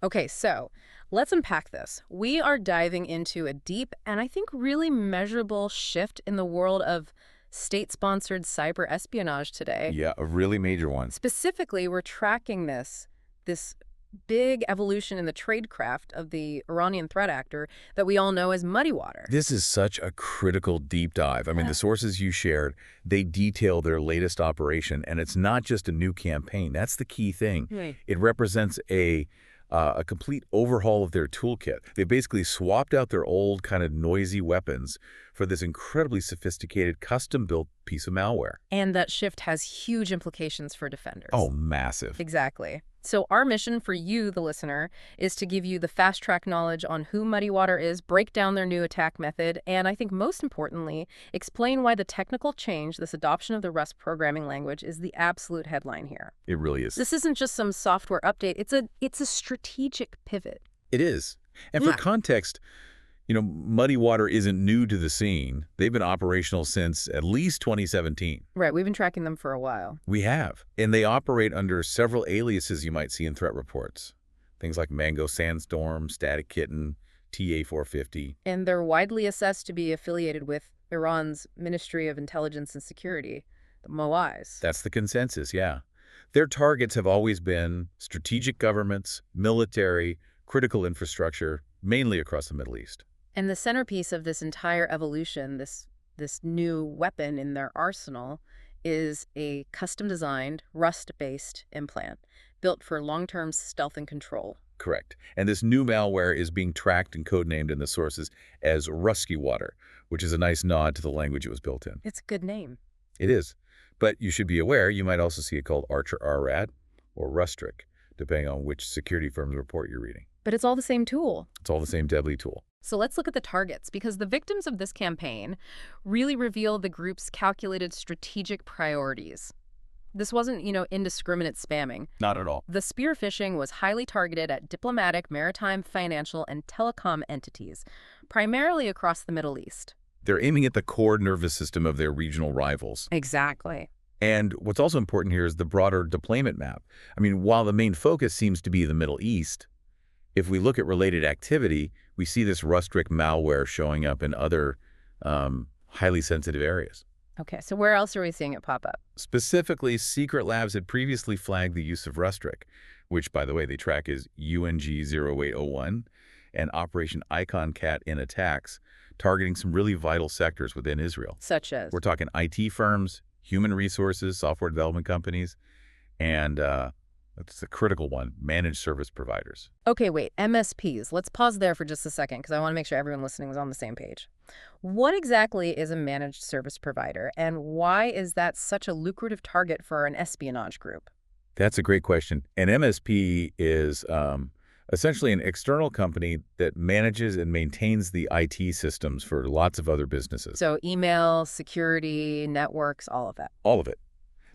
Okay, so let's unpack this. We are diving into a deep and I think really measurable shift in the world of state-sponsored cyber espionage today. Yeah, a really major one. Specifically, we're tracking this big evolution in the tradecraft of the Iranian threat actor that we all know as MuddyWater. This is such a critical deep dive. I mean, the sources you shared, they detail their latest operation, and it's not just a new campaign. That's the key thing. Right. It represents a complete overhaul of their toolkit. They basically swapped out their old kind of noisy weapons for this incredibly sophisticated custom-built piece of malware. And that shift has huge implications for defenders. Oh, massive. Exactly. So our mission for you, the listener, is to give you the fast-track knowledge on who MuddyWater is, break down their new attack method, and I think most importantly, explain why the technical change, this adoption of the Rust programming language, is the absolute headline here. It really is. This isn't just some software update. It's a strategic pivot. It is. And for context, MuddyWater isn't new to the scene. They've been operational since at least 2017. Right, we've been tracking them for a while. We have. And they operate under several aliases you might see in threat reports. Things like Mango Sandstorm, Static Kitten, TA450. And they're widely assessed to be affiliated with Iran's Ministry of Intelligence and Security, the MOIS. That's the consensus, yeah. Their targets have always been strategic governments, military, critical infrastructure, mainly across the Middle East. And the centerpiece of this entire evolution, this new weapon in their arsenal, is a custom-designed, Rust-based implant built for long-term stealth and control. Correct. And this new malware is being tracked and codenamed in the sources as RustyWater, which is a nice nod to the language it was built in. It's a good name. It is. But you should be aware you might also see it called Archer RRAD or RUSTRIC, depending on which security firm's report you're reading. But it's all the same tool. It's all the same deadly tool. So let's look at the targets, because the victims of this campaign really reveal the group's calculated strategic priorities. This wasn't, indiscriminate spamming. Not at all. The spear-phishing was highly targeted at diplomatic, maritime, financial, and telecom entities, primarily across the Middle East. They're aiming at the core nervous system of their regional rivals. Exactly. And what's also important here is the broader deployment map. I mean, while the main focus seems to be the Middle East, if we look at related activity, we see this RUSTRIC malware showing up in other highly sensitive areas. Okay, so where else are we seeing it pop up? Specifically, Secret Labs had previously flagged the use of RUSTRIC, which, by the way, they track as UNG0801, and Operation Icon Cat in attacks, targeting some really vital sectors within Israel. Such as? We're talking IT firms, human resources, software development companies, and that's a critical one, managed service providers. Okay, wait, MSPs. Let's pause there for just a second because I want to make sure everyone listening is on the same page. What exactly is a managed service provider, and why is that such a lucrative target for an espionage group? That's a great question. An MSP is essentially an external company that manages and maintains the IT systems for lots of other businesses. So email, security, networks, all of that. All of it.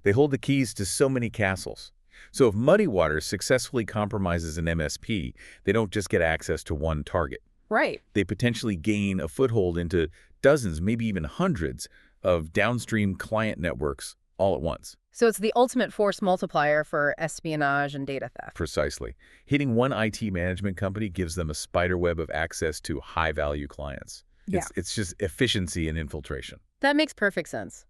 They hold the keys to so many castles. So if MuddyWater successfully compromises an MSP, they don't just get access to one target. Right. They potentially gain a foothold into dozens, maybe even hundreds of downstream client networks all at once. So it's the ultimate force multiplier for espionage and data theft. Precisely. Hitting one IT management company gives them a spider web of access to high-value clients. Yeah. It's just efficiency and infiltration. That makes perfect sense.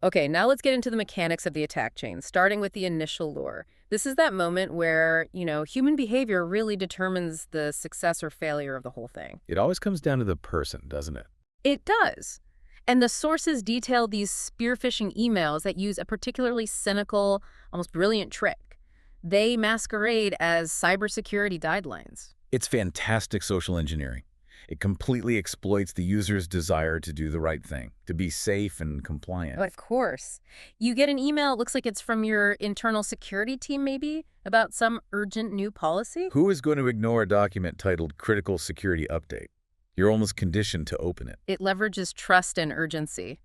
Okay, now let's get into the mechanics of the attack chain, starting with the initial lure. This is that moment where, human behavior really determines the success or failure of the whole thing. It always comes down to the person, doesn't it? It does. And the sources detail these spear-phishing emails that use a particularly cynical, almost brilliant trick. They masquerade as cybersecurity guidelines. It's fantastic social engineering. It completely exploits the user's desire to do the right thing, to be safe and compliant. Of course. You get an email, it looks like it's from your internal security team maybe, about some urgent new policy? Who is going to ignore a document titled Critical Security Update? You're almost conditioned to open it. It leverages trust and urgency.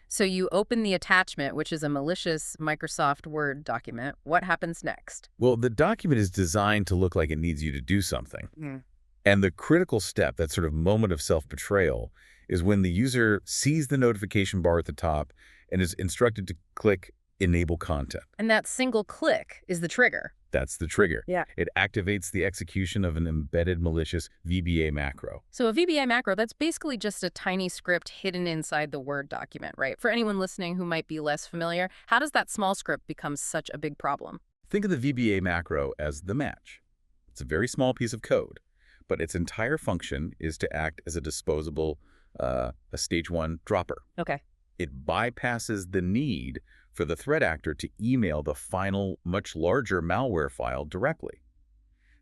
So you open the attachment, which is a malicious Microsoft Word document. What happens next? Well, the document is designed to look like it needs you to do something. And the critical step, that sort of moment of self-betrayal, is when the user sees the notification bar at the top and is instructed to click Enable Content. And that single click is the trigger. That's the trigger. Yeah. It activates the execution of an embedded malicious VBA macro. So a VBA macro, that's basically just a tiny script hidden inside the Word document, right? For anyone listening who might be less familiar, how does that small script become such a big problem? Think of the VBA macro as the match. It's a very small piece of code, but its entire function is to act as a disposable, a stage 1 dropper. Okay. It bypasses the need for the threat actor to email the final, much larger malware file directly.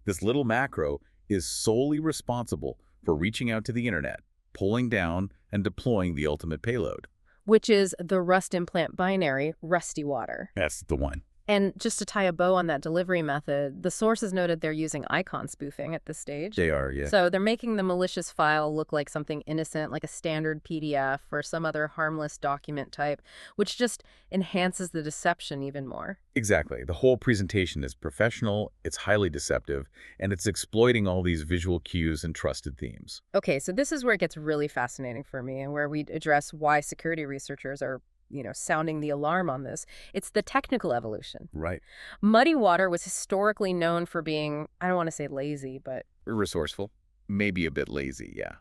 This little macro is solely responsible for reaching out to the internet, pulling down and deploying the ultimate payload. Which is the Rust implant binary, RustyWater. That's the one. And just to tie a bow on that delivery method, the sources noted they're using icon spoofing at this stage. They are, yeah. So they're making the malicious file look like something innocent, like a standard PDF or some other harmless document type, which just enhances the deception even more. Exactly. The whole presentation is professional, it's highly deceptive, and it's exploiting all these visual cues and trusted themes. Okay, so this is where it gets really fascinating for me and where we address why security researchers are sounding the alarm on this. It's the technical evolution. Right. MuddyWater was historically known for being, I don't want to say lazy, but Resourceful. Maybe a bit lazy, yeah.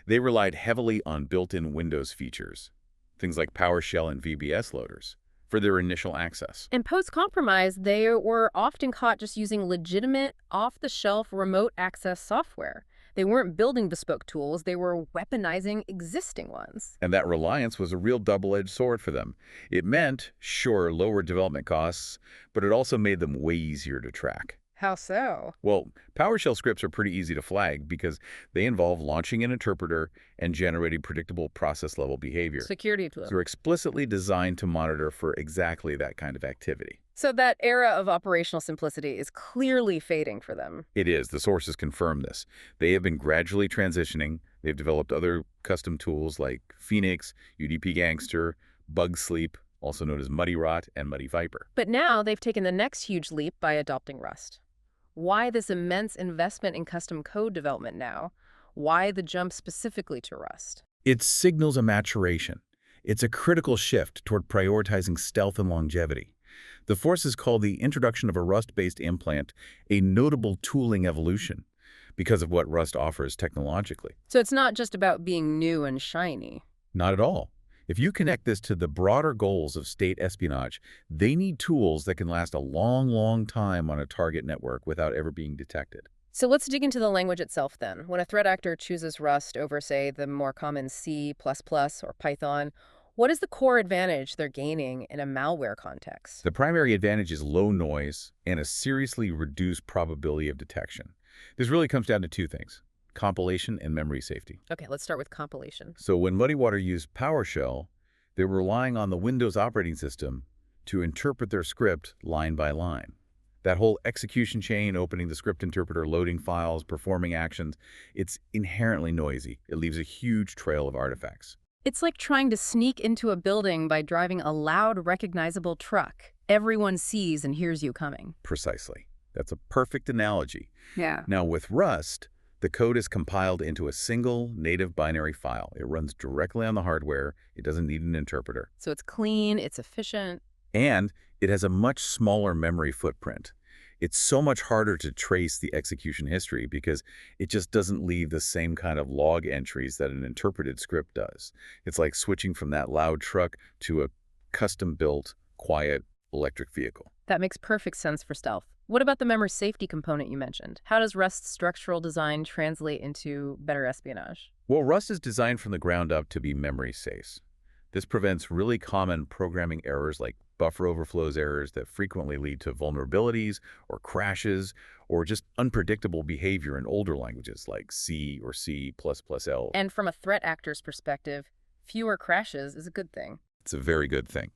They relied heavily on built-in Windows features, things like PowerShell and VBS loaders, for their initial access. in post-compromise, they were often caught just using legitimate, off-the-shelf remote access software. They weren't building bespoke tools, they were weaponizing existing ones. And that reliance was a real double-edged sword for them. It meant, sure, lower development costs, but it also made them way easier to track. How so? Well, PowerShell scripts are pretty easy to flag because they involve launching an interpreter and generating predictable process-level behavior. Security tools. They're explicitly designed to monitor for exactly that kind of activity. So that era of operational simplicity is clearly fading for them. It is. The sources confirm this. They have been gradually transitioning. They've developed other custom tools like Phoenix, UDP Gangster, Bug Sleep, also known as MuddyWater and MuddyWater. But now they've taken the next huge leap by adopting Rust. Why this immense investment in custom code development now? Why the jump specifically to Rust? It signals a maturation. It's a critical shift toward prioritizing stealth and longevity. The forces call the introduction of a Rust-based implant a notable tooling evolution because of what Rust offers technologically. So it's not just about being new and shiny. Not at all. If you connect this to the broader goals of state espionage, they need tools that can last a long, long time on a target network without ever being detected. So let's dig into the language itself then. When a threat actor chooses Rust over, say, the more common C++ or Python, what is the core advantage they're gaining in a malware context? The primary advantage is low noise and a seriously reduced probability of detection. This really comes down to two things: compilation and memory safety. Okay, let's start with compilation. So when MuddyWater used PowerShell, they were relying on the Windows operating system to interpret their script line by line. That whole execution chain, opening the script interpreter, loading files, performing actions, it's inherently noisy. It leaves a huge trail of artifacts. It's like trying to sneak into a building by driving a loud, recognizable truck. Everyone sees and hears you coming. Precisely. That's a perfect analogy. Yeah. Now with Rust, the code is compiled into a single native binary file. It runs directly on the hardware. It doesn't need an interpreter. So it's clean, it's efficient. And it has a much smaller memory footprint. It's so much harder to trace the execution history because it just doesn't leave the same kind of log entries that an interpreted script does. It's like switching from that loud truck to a custom-built, quiet electric vehicle. That makes perfect sense for stealth. What about the memory safety component you mentioned? How does Rust's structural design translate into better espionage? Well, Rust is designed from the ground up to be memory safe. This prevents really common programming errors like buffer overflows errors that frequently lead to vulnerabilities or crashes or just unpredictable behavior in older languages like C or C++L. And from a threat actor's perspective, fewer crashes is a good thing. It's a very good thing.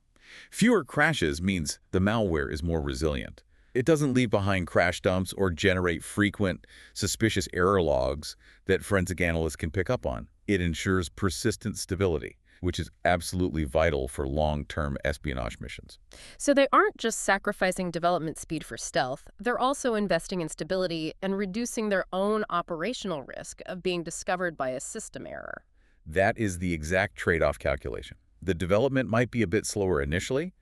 Fewer crashes means the malware is more resilient. It doesn't leave behind crash dumps or generate frequent suspicious error logs that forensic analysts can pick up on. It ensures persistent stability, which is absolutely vital for long-term espionage missions. So they aren't just sacrificing development speed for stealth, they're also investing in stability and reducing their own operational risk of being discovered by a system error. That is the exact trade-off calculation. The development might be a bit slower initially,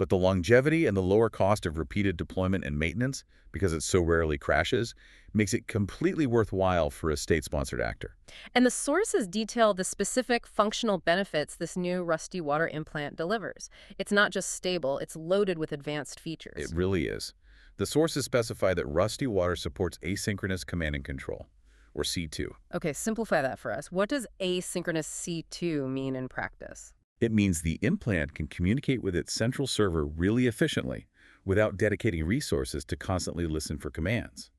But the longevity and the lower cost of repeated deployment and maintenance, because it so rarely crashes, makes it completely worthwhile for a state-sponsored actor. And the sources detail the specific functional benefits this new RustyWater implant delivers. It's not just stable, it's loaded with advanced It features. really is. The sources specify that RustyWater supports asynchronous command and control, or C2. Okay, simplify that for us. What does asynchronous C2 mean in practice? It means the implant can communicate with its central server really efficiently without dedicating resources to constantly listen for commands.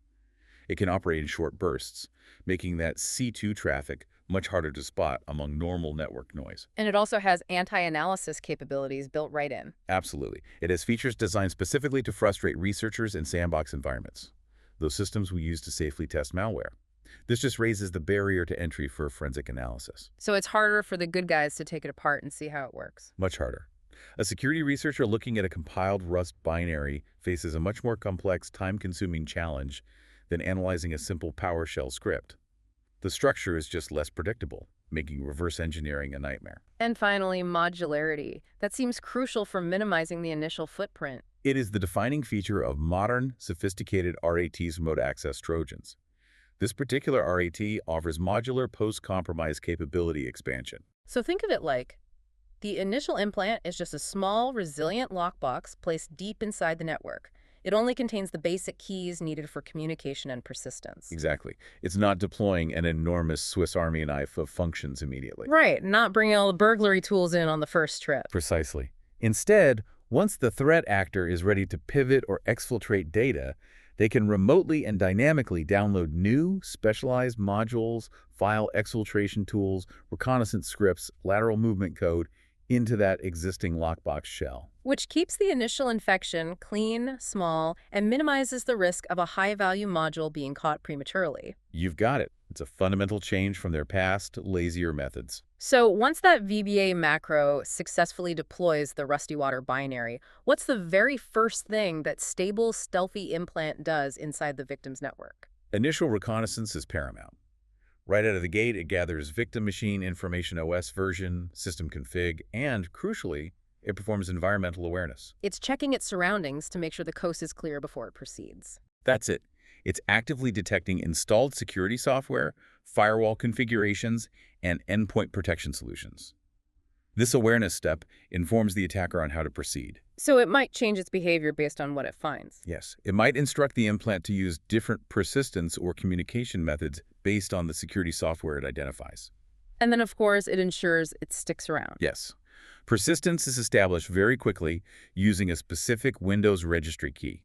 It can operate in short bursts, making that C2 traffic much harder to spot among normal network noise. And it also has anti-analysis capabilities built right in. Absolutely. It has features designed specifically to frustrate researchers in sandbox environments, those systems we use to safely test malware. This just raises the barrier to entry for forensic analysis. So it's harder for the good guys to take it apart and see how it works. Much harder. A security researcher looking at a compiled Rust binary faces a much more complex, time-consuming challenge than analyzing a simple PowerShell script. The structure is just less predictable, making reverse engineering a nightmare. And finally, modularity. That seems crucial for minimizing the initial footprint. It is the defining feature of modern, sophisticated RAT's remote access Trojans. This particular RAT offers modular post-compromise capability expansion. So think of it like the initial implant is just a small, resilient lockbox placed deep inside the network. It only contains the basic keys needed for communication and persistence. Exactly. It's not deploying an enormous Swiss Army knife of functions immediately. Right, not bringing all the burglary tools in on the first trip. Precisely. Instead, once the threat actor is ready to pivot or exfiltrate data, they can remotely and dynamically download new, specialized modules, file exfiltration tools, reconnaissance scripts, lateral movement code into that existing lockbox shell. Which keeps the initial infection clean, small, and minimizes the risk of a high-value module being caught prematurely. You've got it. It's a fundamental change from their past, lazier methods. So once that VBA macro successfully deploys the RustyWater binary, what's the very first thing that stable, stealthy implant does inside the victim's network? Initial reconnaissance is paramount. Right out of the gate, it gathers victim machine information OS version, system config, and, crucially, it performs environmental awareness. It's checking its surroundings to make sure the coast is clear before it proceeds. That's it. It's actively detecting installed security software, firewall configurations, and endpoint protection solutions. This awareness step informs the attacker on how to proceed. So it might change its behavior based on what it finds. Yes, it might instruct the implant to use different persistence or communication methods based on the security software it identifies. And then, of course, it ensures it sticks around. Yes. Persistence is established very quickly using a specific Windows registry key.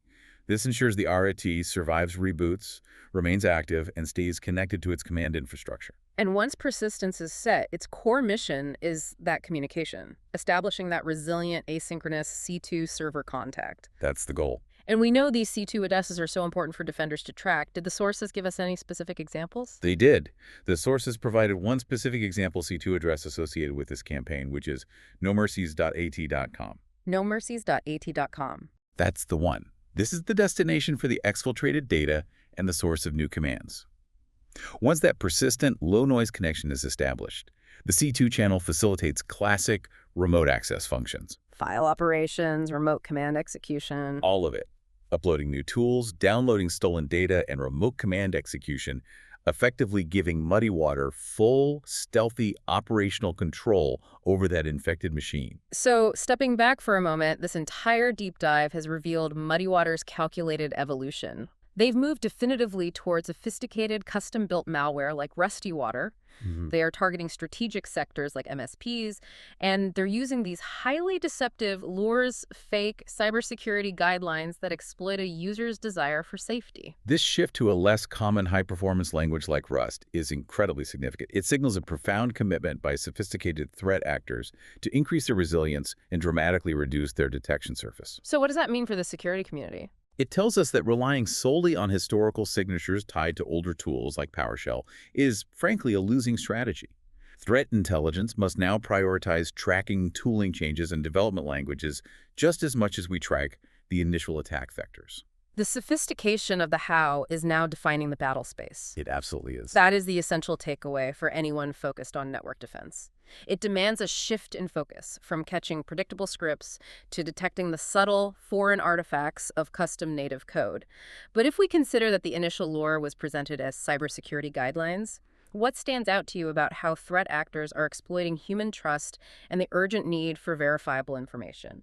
This ensures the RAT survives reboots, remains active, and stays connected to its command infrastructure. And once persistence is set, its core mission is that communication, establishing that resilient asynchronous C2 server contact. That's the goal. And we know these C2 addresses are so important for defenders to track. Did the sources give us any specific examples? They did. The sources provided one specific example C2 address associated with this campaign, which is nomercies.at.com. Nomercies.at.com. That's the one. This is the destination for the exfiltrated data and the source of new commands. Once that persistent, low-noise connection is established, the C2 channel facilitates classic remote access functions. File operations, remote command execution. All of it. Uploading new tools, downloading stolen data, and remote command execution, effectively giving MuddyWater full, stealthy operational control over that infected machine. So, stepping back for a moment, this entire deep dive has revealed MuddyWater's calculated evolution. They've moved definitively towards sophisticated, custom-built malware like RustyWater. They are targeting strategic sectors like MSPs, and they're using these highly deceptive lures, fake cybersecurity guidelines that exploit a user's desire for safety. This shift to a less common high-performance language like Rust is incredibly significant. It signals a profound commitment by sophisticated threat actors to increase their resilience and dramatically reduce their detection surface. So what does that mean for the security community? It tells us that relying solely on historical signatures tied to older tools like PowerShell is, frankly, a losing strategy. Threat intelligence must now prioritize tracking tooling changes and development languages just as much as we track the initial attack vectors. The sophistication of the how is now defining the battle space. It absolutely is. That is the essential takeaway for anyone focused on network defense. It demands a shift in focus from catching predictable scripts to detecting the subtle foreign artifacts of custom native code. But if we consider that the initial lure was presented as cybersecurity guidelines, what stands out to you about how threat actors are exploiting human trust and the urgent need for verifiable information?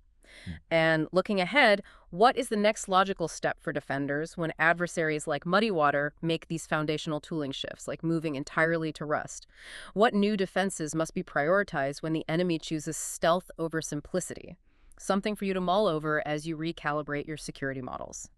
And looking ahead, what is the next logical step for defenders when adversaries like MuddyWater make these foundational tooling shifts, like moving entirely to Rust? What new defenses must be prioritized when the enemy chooses stealth over simplicity? Something for you to mull over as you recalibrate your security models.